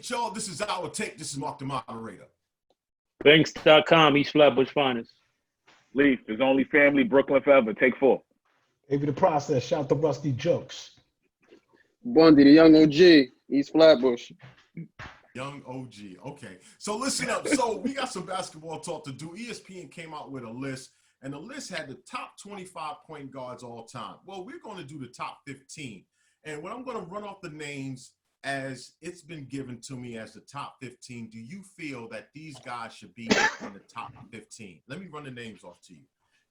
Y'all, this is Our Take. This is Mark the Moderator. Banks.com, East Flatbush Finest. Leaf, there's only family, Brooklyn forever. Take 4. Maybe the process. Shout to Rusty Jokes. Bundy, the young OG, East Flatbush. Young OG. Okay. So listen up. So we got some basketball talk to do. ESPN came out with a list, and the list had the top 25 point guards all time. Well, we're going to do the top 15. And what I'm going to run off the names as it's been given to me as the top 15. Do you feel that these guys should be in the top 15? Let me run the names off to you.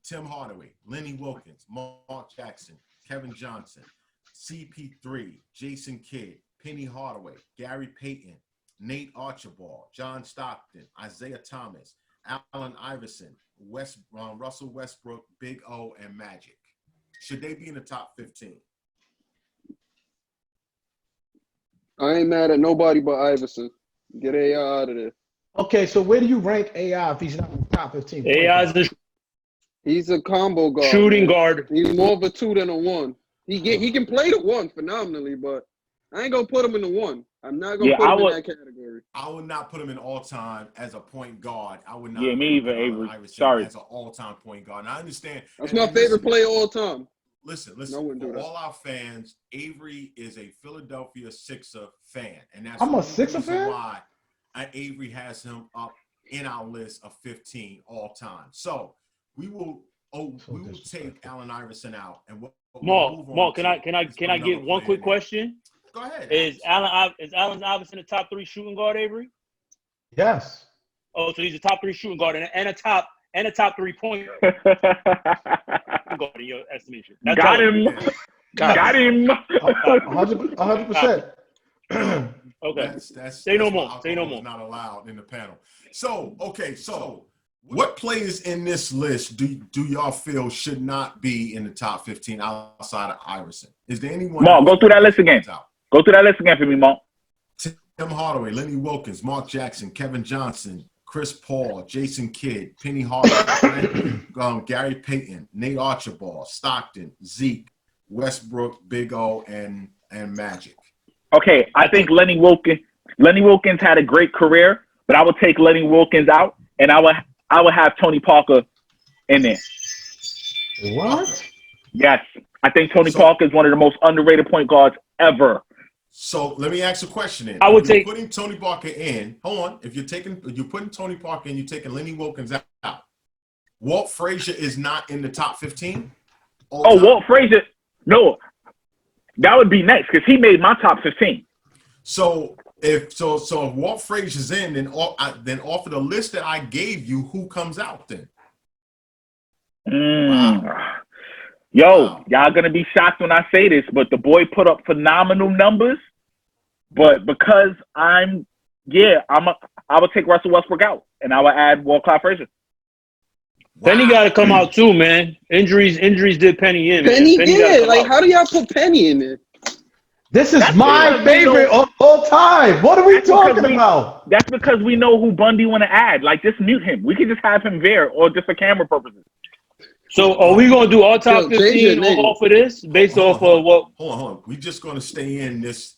Tim Hardaway, Lenny Wilkins, Mark Jackson, Kevin Johnson, CP3, Jason Kidd, Penny Hardaway, Gary Payton, Nate Archibald, John Stockton, Isaiah Thomas, Allen Iverson, Russell Westbrook, Big O, and Magic. Should they be in the top 15? I ain't mad at nobody but Iverson. Get AI out of there. Okay, so where do you rank AI if he's not in the top 15? AI's the He's a combo guard. shooting man. guard. He's more of a 2 than a 1. He can play the 1 phenomenally, but I ain't gonna put him in the 1. I'm not gonna put him in that category. I would not put him in all time as a point guard. I would not. Yeah, me either, Avery. Sorry. As an all-time point guard. And I understand. That's my favorite player all time. Listen. No, for all our fans, Avery is a Philadelphia Sixer fan, and that's I'm a Sixer fan. Why Avery has him up in our list of 15 all time. So we will take Allen Iverson out, and Mark, can I get one quick question? Go ahead. Is Allen Iverson a top 3 shooting guard, Avery? Yes. Oh, so he's a top 3 shooting guard and a top 3 point guard in your estimation. That's Got him. Got him. 100%. Okay. Say no more. Not allowed in the panel. So what players in this list do y'all feel should not be in the top 15 outside of Iverson? Is there anyone? Mark, go through that list again. Go through that list again for me, Mark. Tim Hardaway, Lenny Wilkins, Mark Jackson, Kevin Johnson, Chris Paul, Jason Kidd, Penny Hardaway, Gary Payton, Nate Archibald, Stockton, Zeke, Westbrook, Big O, and Magic. Okay, I think Lenny Wilkins had a great career, but I would take Lenny Wilkins out, and I would have Tony Parker in there. What? Yes, I think Tony Parker is one of the most underrated point guards ever. So let me ask a question then. I would take putting Tony Parker in. Hold on. If you're putting Tony Parker in, you're taking Lenny Wilkins out. Walt Frazier is not in the top 15. Walt Frazier? No, that would be next because he made my top 15. So if Walt Frazier's in, then off of the list that I gave you, who comes out then? Wow. Y'all gonna be shocked when I say this, but the boy put up phenomenal numbers. But because I would take Russell Westbrook out, and I would add Walt Clyde Frazier. Penny got to come out too, man. Injuries did Penny in. Penny man. did. Like, how do y'all put Penny in there? This is my favorite of all time. What are we talking about? That's because we know who Bundy want to add. Like, just mute him. We could just have him there, or just for camera purposes. So are we gonna do all top 15 off of this based off of what? Hold on. We're just gonna stay in this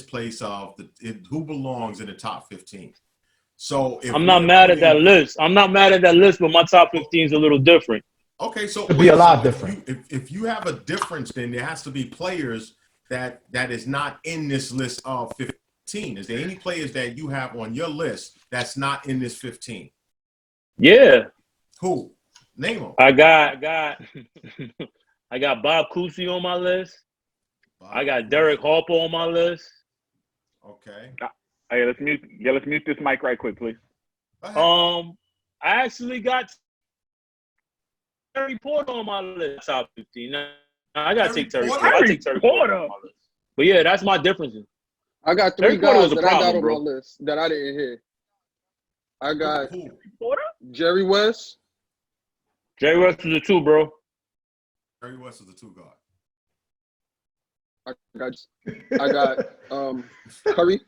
place of who belongs in the top 15. So I'm not mad at that list. I'm not mad at that list, but my top 15 is a little different. Okay, so it'd be a lot different. If you have a difference, then there has to be players that is not in this list of 15. Is there any players that you have on your list that's not in this 15? Yeah. Who? Name them. I got Bob Cousy on my list. I got Derek Harper on my list. Okay. Hey, let's mute this mic right quick, please. I actually got Terry Porter on my list, top 15. Now, I gotta take Terry Porter. I take Terry Porter on my list. But yeah, that's my difference. I got 3 guys that I got on my list that I didn't hear. I got Who? Jerry West. Jerry West is a 2, bro. Jerry West is a 2 guard. I got Curry.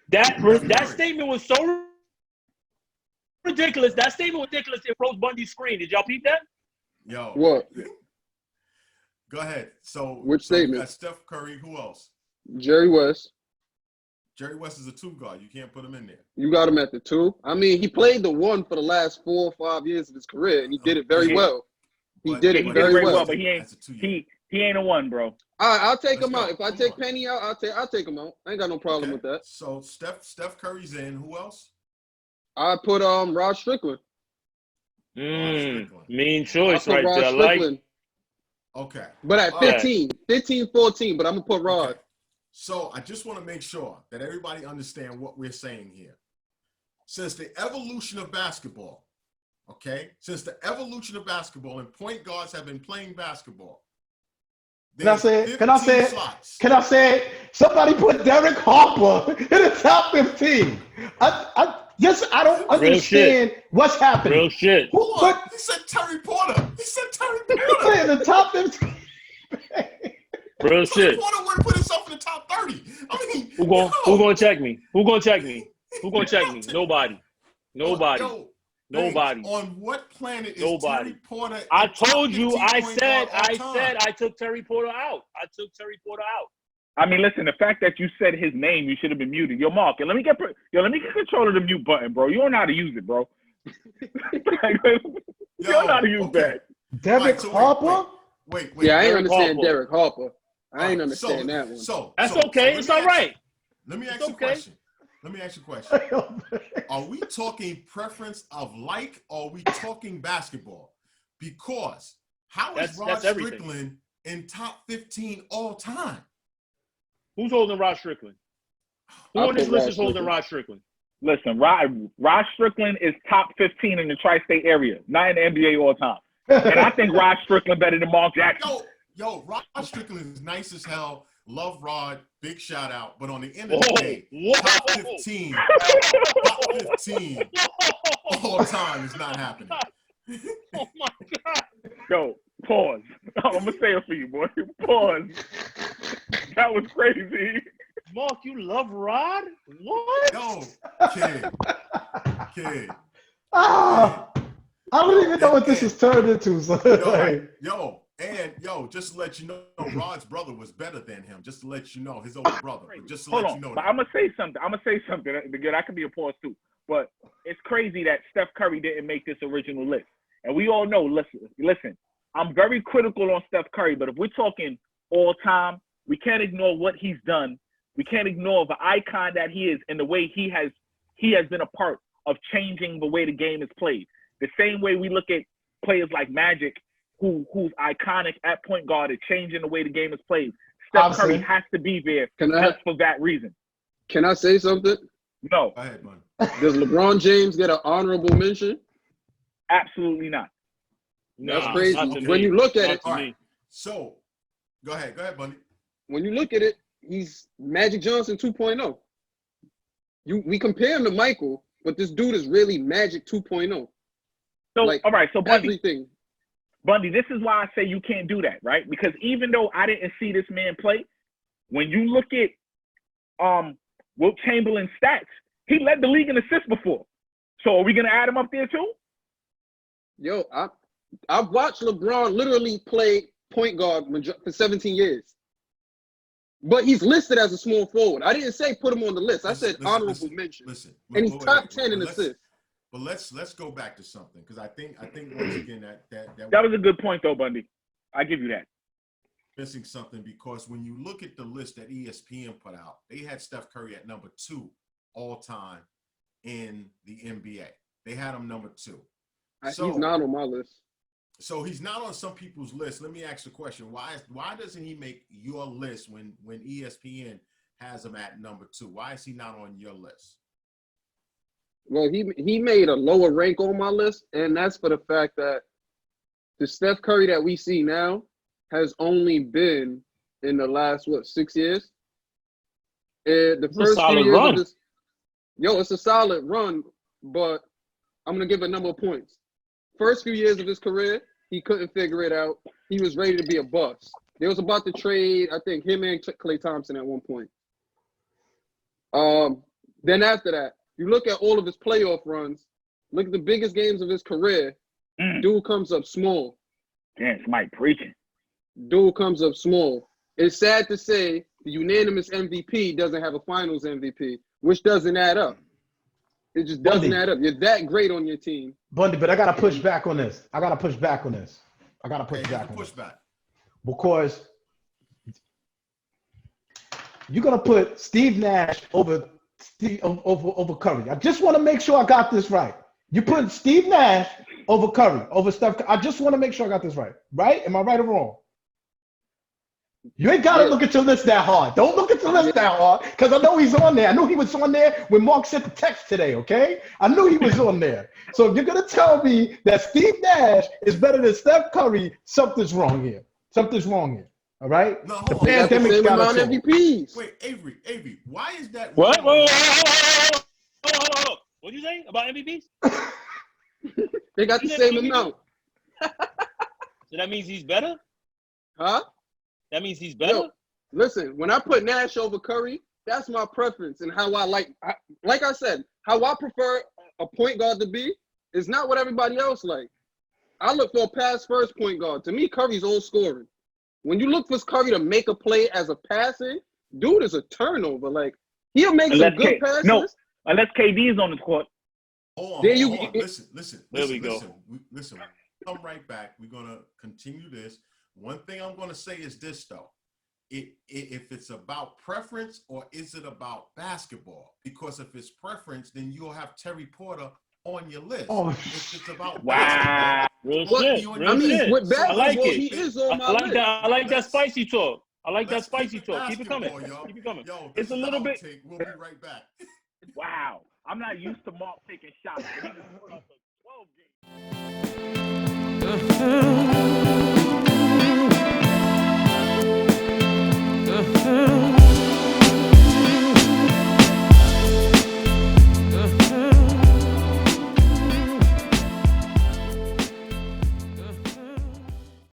That statement was so ridiculous. That statement was ridiculous. It froze Bundy's screen. Did y'all peep that? Yo. What? Go ahead. So Which you statement? got Steph Curry. Who else? Jerry West. Jerry West is a 2 guard. You can't put him in there. You got him at the 2. I mean, he played the 1 for the last 4 or 5 years of his career, and he did it very well. He did it very well. But he ain't a 1, bro. All right, I'll take him out. If I take Penny out, I'll take him out. I ain't got no problem with that. So Steph Curry's in. Who else? I put Rod Strickland. Mean choice right there. Strickland. Okay. But at 15, 14, but I'm going to put Rod. Okay. So I just want to make sure that everybody understand what we're saying here. Since the evolution of basketball, okay? Since the evolution of basketball and point guards have been playing basketball. Can I say it? Can I say it? Can I say it? Somebody put Derek Harper in the top 15. I don't understand what's happening. Real shit. He said Terry Porter. He said Terry Porter. In the top 15. Real shit. Porter would have put himself in the top 30. I mean, who gonna check me? Who gonna check me? Who gonna check me? Nobody. Nobody. Nobody. On what planet is Nobody. Terry Porter? I told you. I said I took Terry Porter out. I mean, listen. The fact that you said his name, you should have been muted. Yo, Mark, let me get control of the mute button, bro. You don't know how to use it, bro. You don't know how to use that. Derek Harper. Wait. Yeah, I ain't understand Derek Harper. I ain't understand that one. So that's okay. It's all right. Let me ask you a question. Are we talking preference of like, or are we talking basketball? Because how is Rod Strickland in top 15 all time? Who's holding Rod Strickland? Who on this list is holding Rod Strickland? Listen, Rod Strickland is top 15 in the tri-state area, not in the NBA all time. And I think Rod Strickland better than Mark Jackson. Yo, Rod Strickland is nice as hell. Love Rod. Big shout out. But on the end of the day, top 15 all time is not happening. Oh my God. Yo, pause. I'm going to say it for you, boy. Pause. That was crazy. Mark, you love Rod? What? Yo, kid. I don't even know what this is turned into. Just to let you know, Rod's brother was better than him. Just to let you know, his older brother. Just to let you know. But I'm gonna say something. Again, I could be a pause too. But it's crazy that Steph Curry didn't make this original list. And we all know. Listen. I'm very critical on Steph Curry, but if we're talking all time, we can't ignore what he's done. We can't ignore the icon that he is and the way he has been a part of changing the way the game is played. The same way we look at players like Magic, who's iconic at point guard and changing the way the game is played. Steph Curry has to be there just for that reason. Can I say something? No. Go ahead, man. Does LeBron James get an honorable mention? Absolutely not. That's crazy. When you look at it. Right. So, go ahead, Bundy. When you look at it, he's Magic Johnson 2.0. We compare him to Michael, but this dude is really Magic 2.0. So, all right, so Bundy, everything. Bundy, this is why I say you can't do that, right? Because even though I didn't see this man play, when you look at Wilt Chamberlain's stats, he led the league in assists before. So are we going to add him up there too? Yo, I've watched LeBron literally play point guard for 17 years. But he's listed as a small forward. I didn't say put him on the list. I said honorable mention. And he's top 10 in assists. But let's go back to something, because I think once again that was a good point though, Bundy. I give you that. Missing something, because when you look at the list that ESPN put out, they had Steph Curry at number 2 all time in the NBA. They had him number 2. So, he's not on my list. So he's not on some people's list. Let me ask the question: Why doesn't he make your list when ESPN has him at number 2? Why is he not on your list? Well, he made a lower rank on my list, and that's for the fact that the Steph Curry that we see now has only been in the last 6 years. And the first 3 years of this, it's a solid run. but I'm gonna give a number of points. First few years of his career, he couldn't figure it out. He was ready to be a bust. They was about to trade, I think, him and Klay Thompson at one point. Then after that, you look at all of his playoff runs. Look at the biggest games of his career. Dude comes up small. Damn, it's Mike preaching. Dude comes up small. It's sad to say the unanimous MVP doesn't have a finals MVP, which doesn't add up. It just doesn't add up. You're that great on your team. Bundy, but I got to push back on this. I got to push back. Because you're going to put Steve Nash over Curry. I just want to make sure I got this right. You put Steve Nash over Curry, over Steph Curry. I just want to make sure I got this right. Right? Am I right or wrong? You ain't got to look at your list that hard. Don't look at your list that hard, because I know he's on there. I knew he was on there when Mark sent the text today, okay? I knew he was on there. So if you're going to tell me that Steve Nash is better than Steph Curry, something's wrong here. All right? No, the pandemic's got us on. MVPs. Wait, Avery, why is that? What? What did you say about MVPs? They got the same amount. So that means he's better? Huh? That means he's better? Yo, listen, when I put Nash over Curry, that's my preference and how I like I said, how I prefer a point guard to be is not what everybody else like. I look for a pass-first point guard. To me, Curry's all scoring. When you look for Curry to make a play as a passing, dude is a turnover. Like, he'll make some good passes. No, unless KD is on the court. Hold on. Listen. There we go. Listen. Come right back. We're going to continue this. One thing I'm going to say is this, though. If it's about preference or is it about basketball? Because if it's preference, then you'll have Terry Porter on your list. If it's about basketball, with basketball, I like it. He is on my list. I like that spicy talk. Keep it coming. Yo, it's a little bit. We'll be right back. Wow. I'm not used to Mark taking shots. But he was off of 12 games.